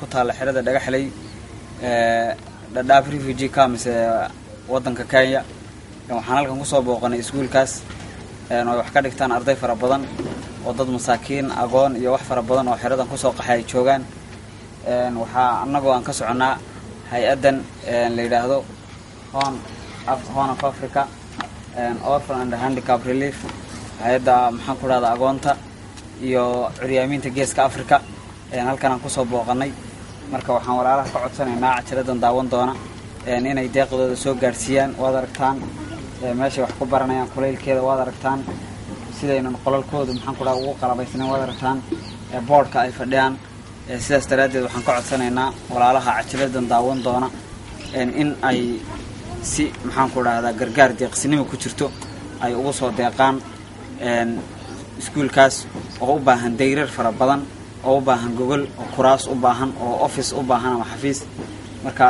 ku taala xirada dhagaxlay dhadhaaf refugee camps wadanka Kenya waxaan halkan ku soo booqanay iskuulkaas oo wax ka dhigtaan arday fara badan oo dad masaakiin agoon iyo wax fara badan oo xiradan ku soo qaxay joogan waxa anagoo aan ka soconaa hay'adan la yiraahdo Horn of Africa Orphan and Handicap Relief hay'adda maxaan ku raada agoonta iyo curyaaminta geeska Afrika halkan aan ku soo booqanay marka waxaan walaalaha ka codsanaynaa cajaladan daawan doona inay deeqdooda soo gaarsiiyaan waad aragtaan meesha wax ku baranayaan kuleylkeeda waad aragtaan sidaynan qolalkooda maxaan ku ugu qalabaysnaan waad aragtaan boardka ay fadhiyaan sidaas daraadeed waxaan ka codsanaynaa walaalaha cajaladan daawan doona in ay si maxaan ku raahdaa gargaar deeqsinimo ku jirto ay ugu soo deeqaan iskuulkaas oo u baahan dayrar fara badan oo u baahan gogol oo kuraas u baahan oo office u baahan ama xafiis marka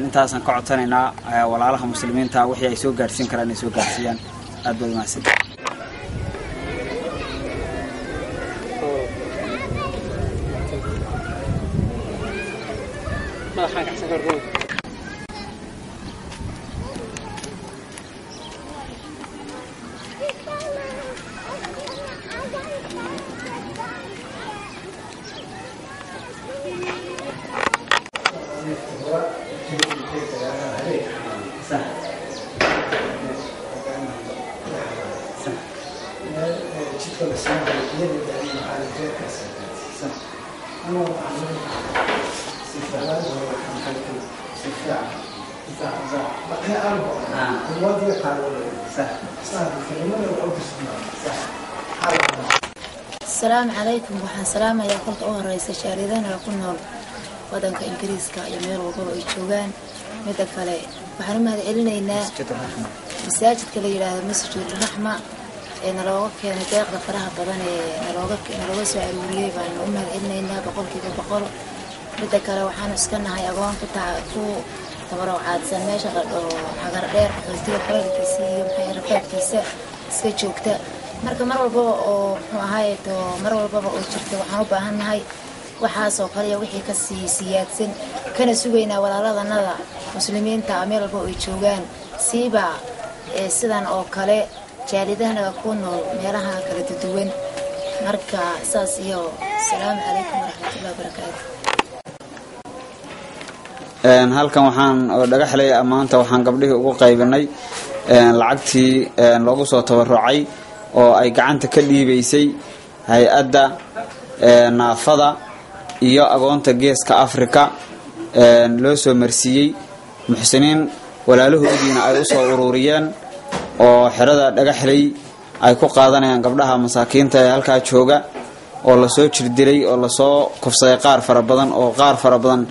intaasan ka codsanaynaa walaalaha muslimiinta wixii ay soo gaarsiin karaan ay soo gaarsiiyaan aad bay mahadsan السلام عليكم وحن سلامة يا كل طوه رئيس شاردان كنا ودن كإنجليز كيمير وقبل يشوفان مدك عليه وحنا ما قلنا إن مساجد كله إلى مسجد الرحمة إن لو كان تاخذ فرها طبعا إن لو سعر وليه فإن ما قلنا إنها بقول كده بقول مدك على وحنا سكننا هاي أقوام كتعفو تبرع عاد سنة شغل حجر غير قلتي حرق كيسي يوم حي رفعت كيسة سكتشوكتا marka mar walba oo hay'ado mar walba oo jirto waxaan u baahanahay waxa soo qariya wixii ka siyaadsan kana sugeynaa walaaladana muslimiinta meel walba oo joogan siiba sidan oo kale jaalidahana ku nool meelaha kala duwan marka saas iyo salaamu calaykum waraxmatullaahi wabarakaatuh halkan waxaan dhagaxlay maanta waxaan gabdhihii ugu qaybinay lacagtii loogu soo tabarucay oo ay gacanta ka dhiibaysay hay'adda naafada iyo agoonta geeska Afrika loo soo marsiiyay muxsiniin walaalahoodiina ay u soo ururiyeen oo xirada dhagaxlay ay ku qaadanayaan gabdhaha masaakiinta ee halka jooga oo la soo jirdilay oo la soo kufsaday qaar fara badan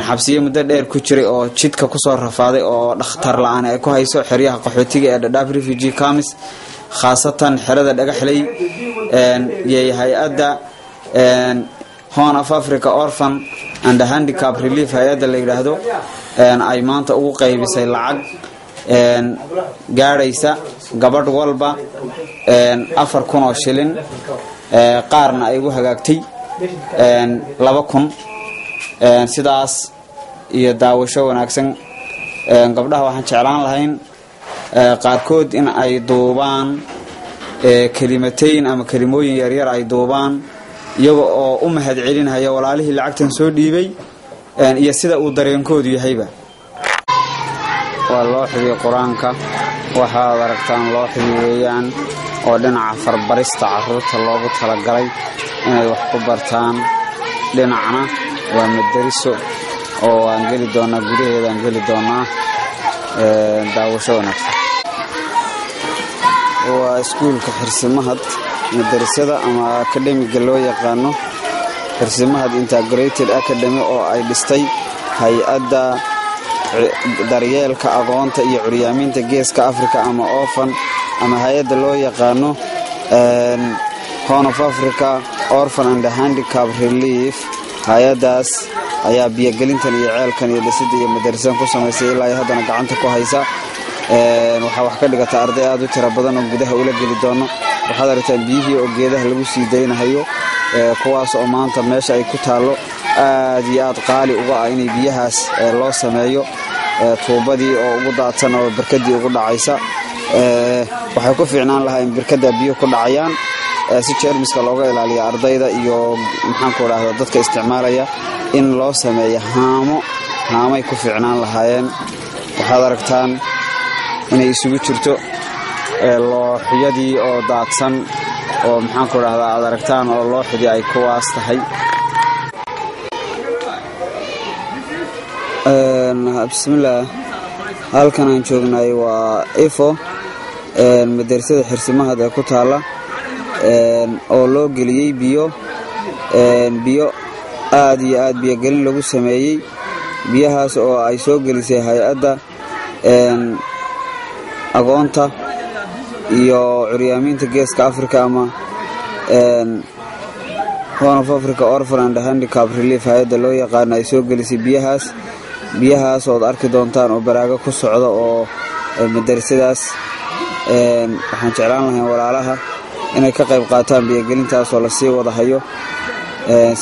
xabsiye muddo dheer ku jiray oo jidka ku soo rafaaday oo dhakhtar la'aan ay ku hayso xiriyaha qaxootiga ee Dadaab Refugee Camps khaasatan xirada dhagaxlay yay hay'adda Horn of Africa Orphan and Handicap Relief hay'adda la yiraahdo ay maanta ugu qaybisay lacag gaaraysa gabadh walba 4,000 oo shilin qaarna ay ugu hagaagtay 2,000 sidaas iyo daawasho wanaagsan gabdhaha waxaan jeclaan lahayn qaarkood in ay duubaan kalimateen ama kalimooyin yar yar ay duubaan iyaga oo u mahad celinaya walaalihii lacagtan soo dhiibay iyo sida uu dareenkoodu yahayba waa loo xidhay quraanka waxa aragtaan loo xidheeyaan oo dhinaca farbarista carruurta loogu talagalay inay wax ku bartaan dhinacna waa madariso oo aan geli doonaa gudaheeda aan geli doonaa daawasho wanaagsan waa iskuulka xirsimahad madarasada ama academic loo yaqaano xirsimahad integrated academy oo ay dhistay hay'adda daryeelka aqoonta iyo curyaaminta geeska Afrika ama Orphan ama hay'adda loo yaqaano Horn of Africa Orphan and Handicap Relief hay'adaas ayaa biyagelintan iyo ceelkan iyo dhisidda iyo madarasada ku sameysay ilaa haddana gacanta ku haysa waxa wax ka dhigata arday aad u tiro badan oo gudaha ula geli doono waxaad aragtaan biyihii oo geedaha lagu sii deynayo kuwaas oo maanta meesha ay ku taalo aad iyo aad qaali uga ah inay biyahaas loo sameeyo tuubadii oo ugu daadsan oo barkadii ugu dhacaysa waxay ku fiicnaan lahaa in barkada biyo ku dhacayaan si jeermiska looga ilaaliyo ardayda iyo maxaan ku raahdaa dadka isticmaalaya in loo sameeyo haamay ku fiicnaan lahaayeen waxaad aragtaan inay isugu jirto looxyadii oo daadsan oo maxaan ku raahdaa aad aragtaan oo looxdii ay kuwaas tahay bismillaah halkan aan joognay waa ifo madrasada xirsimaha ee ku taala oo loo geliyay biyo aad iyo aad biyagelin lagu sameeyay biyahaas oo ay soo gelisay hay'adda agoonta iyo curyaaminta geeska Afrika ama Horn of Africa Orphan and Handicap Relief hay'adda loo yaqaan ay soo gelisay biyahaas oo arki doontaan oo baraaga ku socda oo madrasadaas waxaan jeclaan lahayn walaalaha inay ka qayb qaataan biyagelintaas oo la sii wada hayo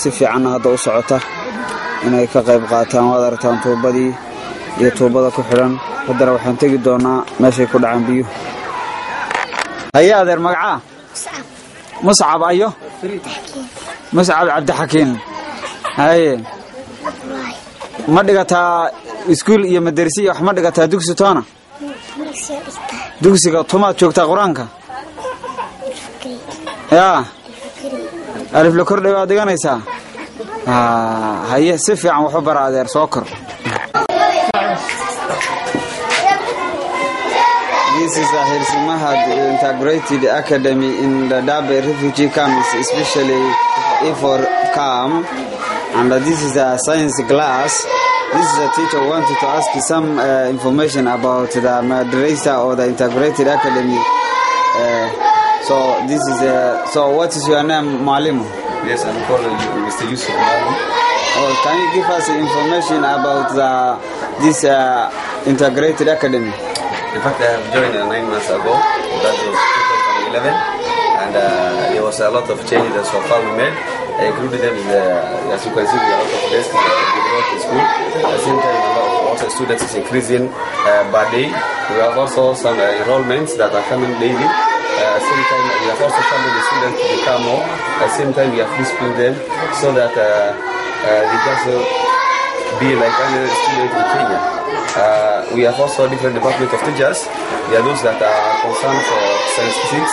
si fiican hadda u socota inay ka qayb qaataan wada aragtaan tuubadii iyo tuubada ku xiran haddana waxaan tagi doonaa meeshay ku dhacaan biyuhu haya adeer magaca Muscab ayo Muscab Cabdixakiin haye ma dhigataa iskuul iyo madrasa iyo wax ma dhigataa dugsi toona dugsiga tumaad joogtaa quraanka yaa alif la kordhay baad dhiganaysaa haye si fiican wax u bara adeer soo kor This is a Hirsimaha Integrated Academy in the Dadaab refugee camps, especially for camp. And this is a science class. This is a teacher wanted to ask you some information about the madrasa or the Integrated Academy. So this is so what is your name, Malim? Yes, I'm called Mr. Yusuf Malim. Oh, can you give us information about this Integrated Academy? In fact, I have joined 9 months ago. That was 2011, and there was a lot of changes that so far we made. I included them in as you can see, there are a lot of desks that we brought in school. At the same time, a lot of also students is increasing by day. We have also some enrollments that are coming daily. At the same time, we have also funded the students to become more. At the same time, we have pre-schooled them so that they just be like any student in Kenya. We have also different departments of teachers. There are those that are concerned for statistics.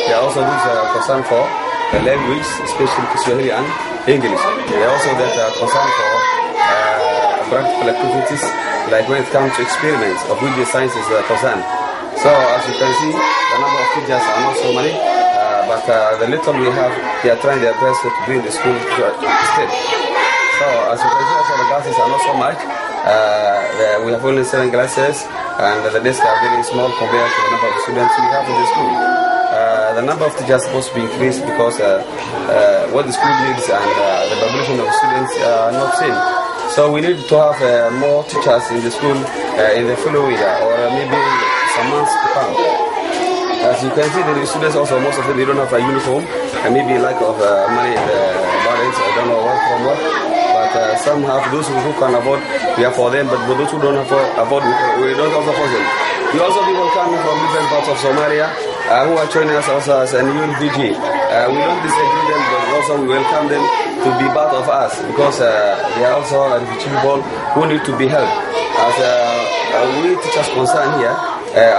There are also those that are concerned for the language, especially Kiswahili and English. There are also that are concerned for practical activities, like when it comes to experiments of which the science is concerned. So as you can see, the number of teachers are not so many, but the little we have, they are trying their best to bring the school to a state. So as you can see, also the classes are not so much. We have only 7 classes, and the desks are very small compared to the number of students we have in the school. The number of teachers is supposed to be increased because what the school needs and the population of students are not same. So we need to have more teachers in the school in the following year, or maybe some months to come. As you can see, the students also, most of them, they don't have a uniform, and maybe lack of money in the parents, I don't know what from what. But some have those who can afford, we are for them, but for those who don't afford, we don't also force them. We also people coming from different parts of Somalia who are joining us also as a new refugee. We don't disagree them, but also we welcome them to be part of us because they are also refugee people who need to be helped. As we teachers concerned here,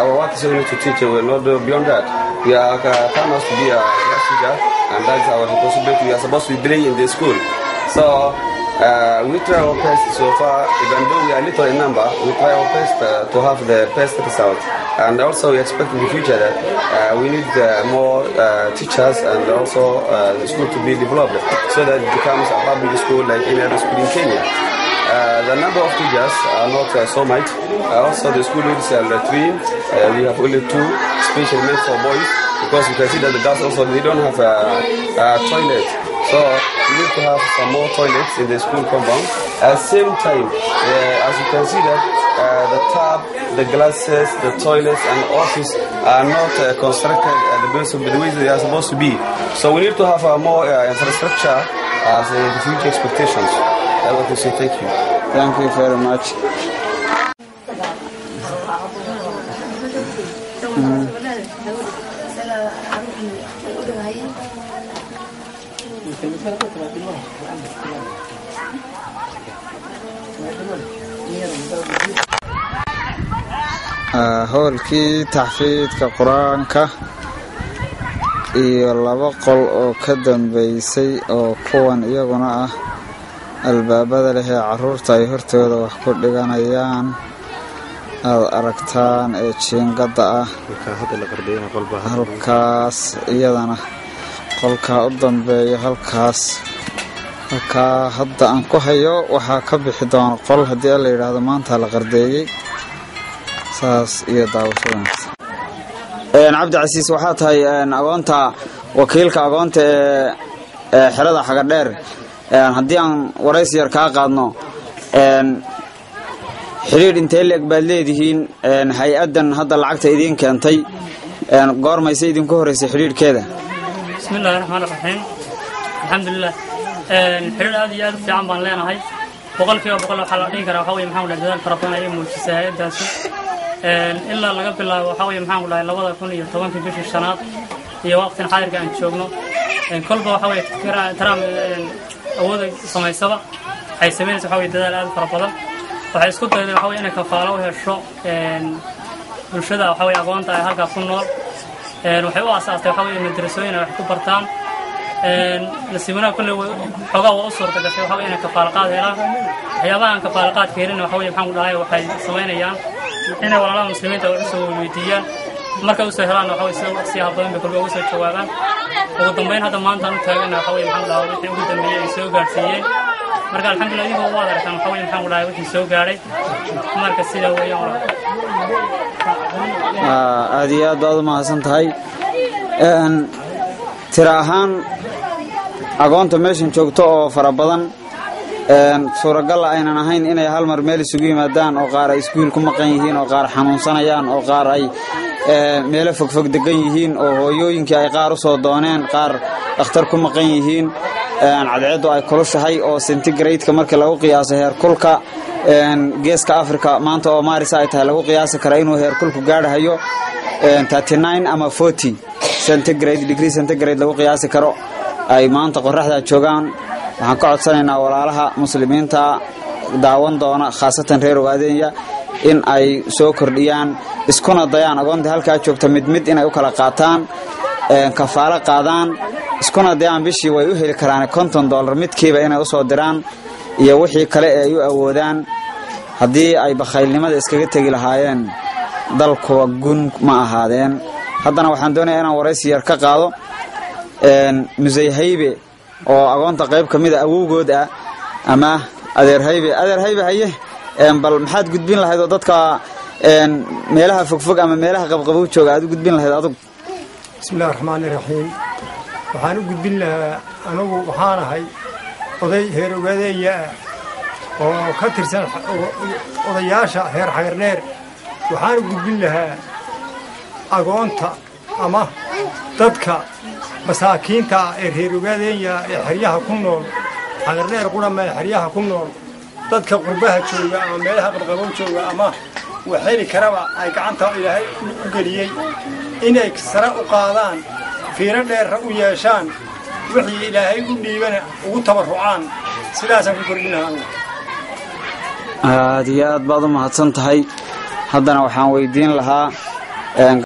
our work is only to teach, we will not do beyond that. We are come us to be a class teacher, and that's our responsibility. We are supposed to be bringing in the school. So we try our best so far, even though we are little in number, we try our best to have the best result. And also we expect in the future that we need more teachers and also the school to be developed so that it becomes a public school like any other school in Kenya. The number of teachers are not so much. Also the school is 3. We have only 2, especially meant for boys. because you can see that the girls also they don't have a toilet. So we need to have some more toilets in the school compound. At the same time, as you can see that the tap, the glasses, the toilets and the office are not constructed the way they are supposed to be. So we need to have a more infrastructure as the future expectations. I want to say thank you. Thank you very much. howlkii taxfiidka quraanka iyo laba qol oo ka dambeysay oo kuwan iyaguna ah albaabada leh ee caruurta ay hortooda wax ku dhiganayaan aad aragtaan ee jiingada ah halkaas iyadana qolka u dambeeya halkaas hadda aan ku hayo waxaa ka bixi doona qol haddii la yiraahdo maanta la qardeeyay saas iyo daawashada cabdi casiis waxaa tahay agoonta wakiilka agoonta ee xerada Xagadheer haddii aan waraysi yar ka qaadno xiriir intee leeg baad leedihiin hay-adan hadda lacagta idin keentay goormaysa idinku horeysay xiriirkeeda bismillahir rahmaanir rahiim alxamdulillah xiriir aad iyo aad u fiican baan leenahay boqolkiiba boqol waxa la dhihi karaa waxa weeye maxaan dadaal fara badan ay muujisay hay'adaasi ilaa laga bilaabo waxa weeye maxaan dhahay 2010 bishii shanaad iyo waqtigan xaadirka aan joogno kolba waxa weeye taraam awood samaysaba ay sameeyeen waxa weeye dadaal aad fara badan waxay isku dayday waxa weeye inay kafaalo u hesho bulshada waxa weeye aqoonta ay halkaas ku nool waxay u aasaastay waxa weeye madrasooyin ay wax ku bartaan nasiibana kulli xogaa waa u suurta gashay waxa weeye inay kafaalo qaad helaan waxyaabaha aan kafaalo qaad ka helin waxa weeye maxaan dhahay waxay sameynayaan inay walaalaha muslimiinta u soo weydiiyaan marka u soo helaan waxa weeye si habboon bay kulli ugu soo jawaabaan ugu dambeyn hadda maanta aan u taagana waxa weeye maxaan dhahay wixii ugu dambeeyay ay soo gaarsiiyeen marka alxamdulillah iyagu waa arkaan waxa weeye maxaan dhahay wixii soo gaaray marka sida weeyaan aad iyo aad baad u mahadsan tahay tira ahaan agoonta meeshan joogto oo fara badan suuragal aynan ahayn inay hal mar meel isugu yimaadaan oo qaar ay iskuul ku maqan yihiin oo qaar xanuunsanayaan oo qaar ay meelo fogfog degan yihiin oo hooyooyinkii ay qaar u soo dooneen qaar dhakhtar ku maqan yihiin cadceedu ay kulushahay oo centigrade-ka marka lagu qiyaaso heerkulka geeska Afrika maanta oo Maaris ay tahay lagu qiyaasi karo inuu heerkulku gaadhayo 39 ama 40 centigrade degree centigrade lagu qiyaasi karo ay maanta qorraxda joogaan waxaan ka codsanaynaa walaalaha muslimiinta daawan doona khaasatan reer Ogaadenya in ay soo kordhiyaan iskuna dayaan agoonta halka joogta mid inay u kala qaataan kafaalo qaadaan iskuna dayaan bishii way u heli karaan $50 midkiiba inay u soo diraan iyo wixii kale ee ay u awoodaan haddii ay bakhaylnimada iskaga tagi lahaayeen dalku gun ma ahaadeen haddana waxaan doonayaa inaan waraysi yar ka qaado Musay Haybe oo agoonta qayb kamid ah awowgood ah ama adeer Haybe haye bal maxaad gudbin lahayd oo dadka meelaha fogfog ama meelaha qabqabow jooga aad u gudbin lahayd adigu bismillaahir rahmaanir rahiim waxaan u gudbin lahaa anigu waxaan ahay oday heer Ogaadenya oo ka tirsan odayaasha heer Xagadheer waxaan u gudbin lahaa agoonta ama dadka masaakiinta ee reer Ogaadenya ee xeryaha ku nool Xagadheer qurama xeryaha ku nool dadka qurbaha jooga ama meelaha qabqabow jooga ama waxay karaba ay gacanta Ilaahay u galiyay inay sara u qaadaan fiiro dheer u yeeshaan wixii Ilaahay u dhiibana ugu tabarucaan sidaas aan ku kordhinahay aad iyo aad baad u mahadsan tahay haddana waxaan weydiin lahaa